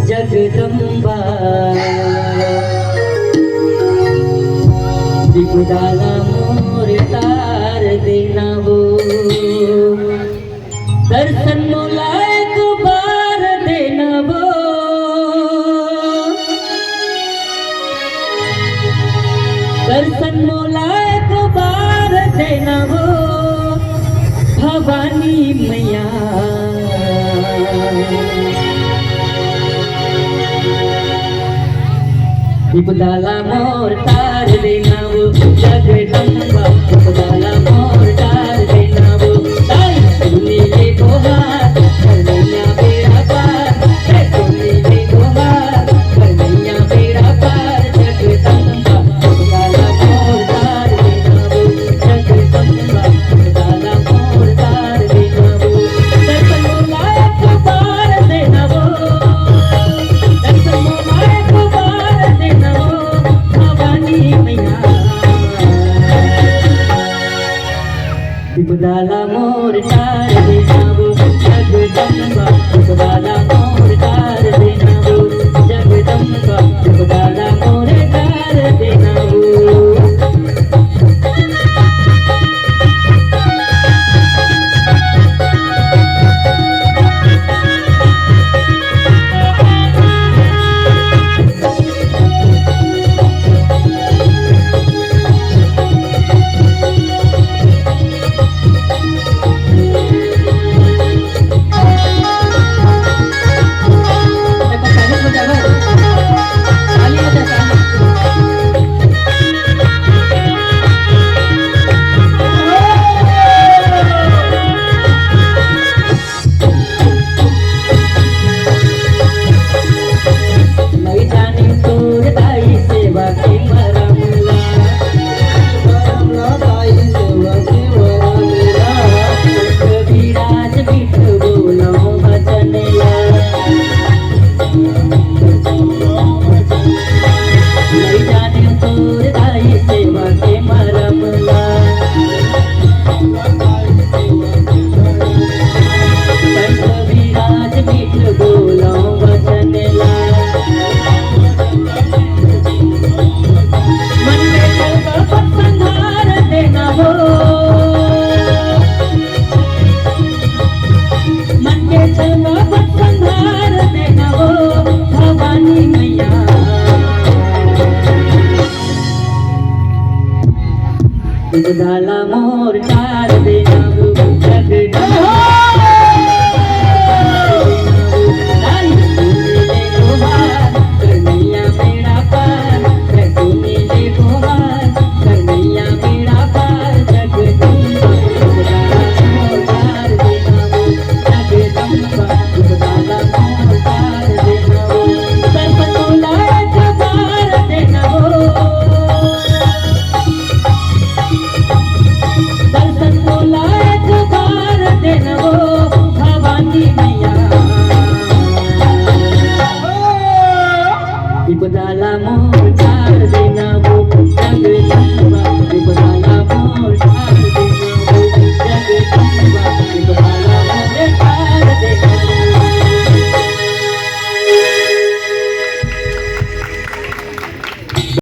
जगदंबा विपुदाला मोर तार देना वो दर्शन मोलायक बार देना वो दर्शन मोलायक बार देना वो भवानी मैया विपुदाला मोर तार देना वो जगदंबा विपुदाला मोर तार देना वो ताई सुनी ले दोहार कन्हैया बेड़ा पार सुनी ले दोहार कन्हैया बेड़ा पार जगदंबा विपुदाला मोर तार देना वो जगदंबा विपुदाला मोर तार देना वो दर्शन मोलायक बार देना वो दर्शन मोलायक बार देना वो भवानी मैया विपुदाला मोर तार देना वो जगदंबा विपुदाला मोर तार देना वो जगदंबा विपुदाला मोर तार देना वो विपुदाला मोर तार देना वो